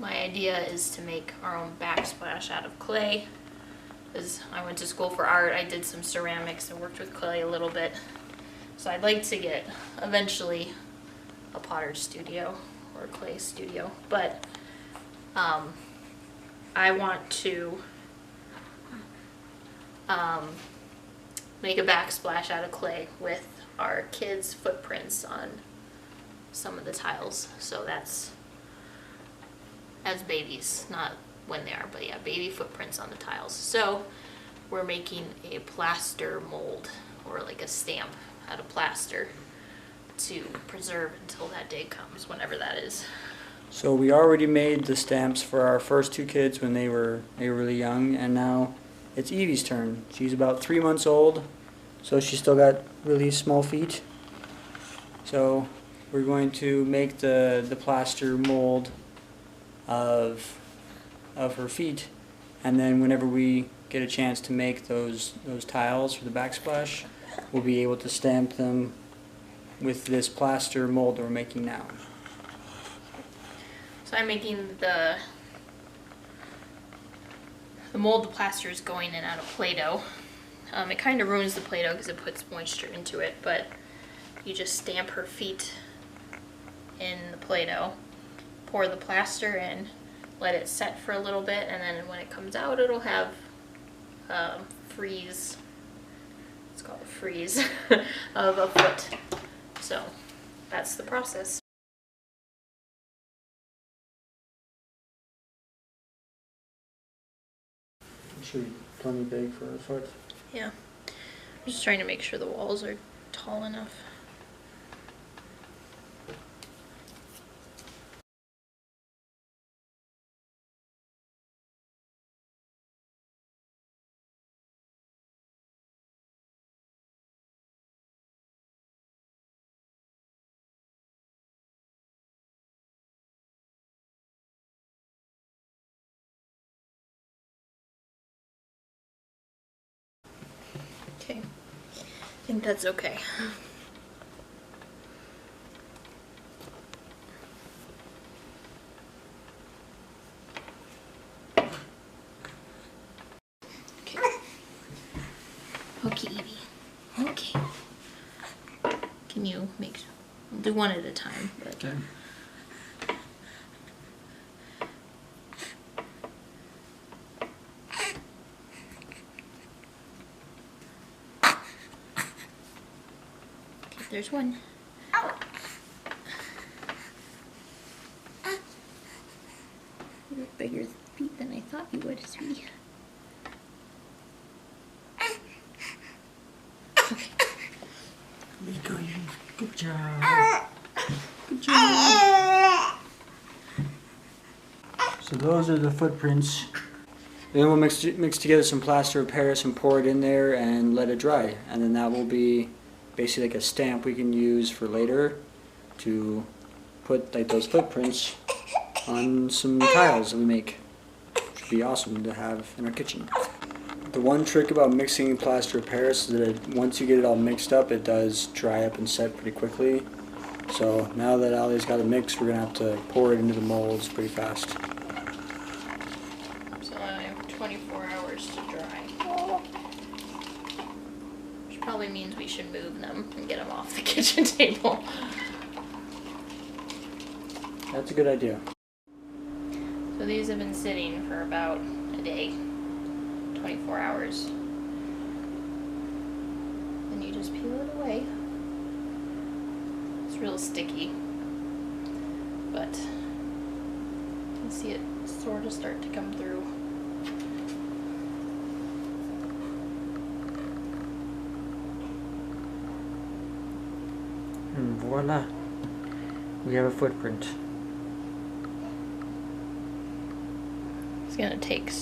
My idea is to make our own backsplash out of clay. As I went to school for art, I did some ceramics and worked with clay a little bit. So I'd like to get eventually a potter's studio or a clay studio, but I want to make a backsplash out of clay with our kids' footprints on some of the tiles. So that's as babies, not when they are, but yeah, baby footprints on the tiles. So we're making a plaster mold, or like a stamp out of plaster, to preserve until that day comes, whenever that is. So we already made the stamps for our first two kids when they were really young, and now it's Evie's turn. She's about 3 months old, so she's still got really small feet. So we're going to make the plaster mold of her feet, and then whenever we get a chance to make those tiles for the backsplash, we'll be able to stamp them with this plaster mold that we're making now. So I'm making the mold. The plaster is going in out of Play-Doh. It kind of ruins the Play-Doh because it puts moisture into it, but you just stamp her feet in the Play-Doh, pour the plaster in, let it set for a little bit, and then when it comes out, it'll have freeze. It's called a freeze of a foot. So that's the process. Should be plenty big for a foot. Yeah. I'm just trying to make sure the walls are tall enough. Okay, I think that's okay. Okay, Evie. Okay. Can you make sure? We'll do one at a time. But. Okay. Okay, there's one. You have bigger feet than I thought you would, sweetie. Good job. Good job. So those are the footprints. Then we'll mix together some plaster of Paris and pour it in there and let it dry. And then that will be basically like a stamp we can use for later to put like those footprints on some tiles that we make. Which would be awesome to have in our kitchen. The one trick about mixing plaster of Paris is that once you get it all mixed up, it does dry up and set pretty quickly. So now that Allie's got it mixed, we're going to have to pour it into the molds pretty fast. So I have 24 hours to dry. Which probably means we should move them and get them off the kitchen table. That's a good idea. So these have been sitting for about a day. 24 hours. Then you just peel it away. It's real sticky, but you can see it sort of start to come through. And voila, we have a footprint. It's gonna take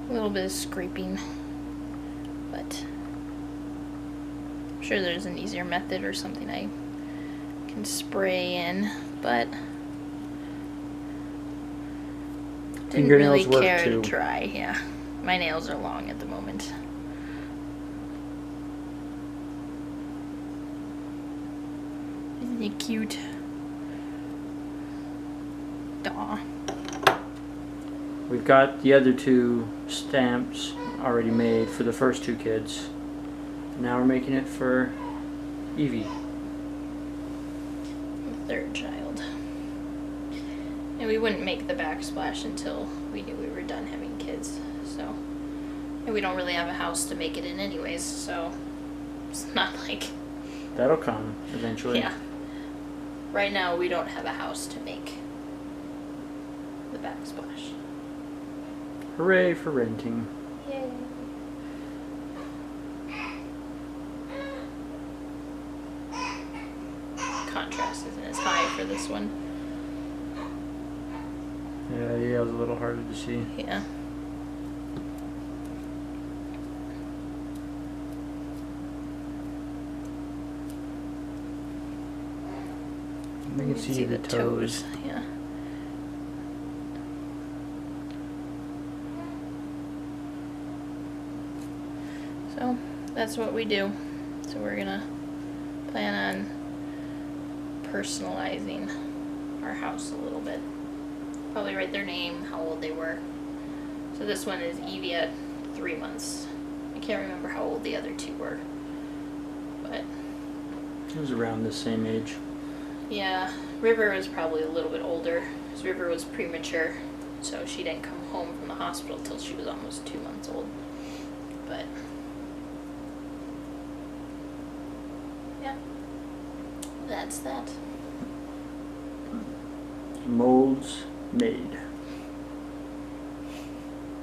a little bit of scraping, but I'm sure there's an easier method or something I can spray in, but didn't really care to try. Yeah, my nails are long at the moment. Isn't it cute? Aw. We've got the other 2 stamps already made for the first 2 kids. Now we're making it for Evie. The 3rd child. And we wouldn't make the backsplash until we knew we were done having kids, so. And we don't really have a house to make it in anyways, so it's not like. That'll come eventually. Yeah. Right now we don't have a house to make the backsplash. Hooray for renting. Yay. Contrast isn't as high for this one. Yeah, it was a little harder to see. Yeah. I can see the toes. Yeah. So that's what we do. So we're gonna plan on personalizing our house a little bit. Probably write their name, how old they were. So this one is Evie at 3 months. I can't remember how old the other 2 were. But It was around the same age. yeah, River was probably a little bit older, because River was premature, so she didn't come home from the hospital till she was almost 2 months old. But yeah, that's that. Molds made.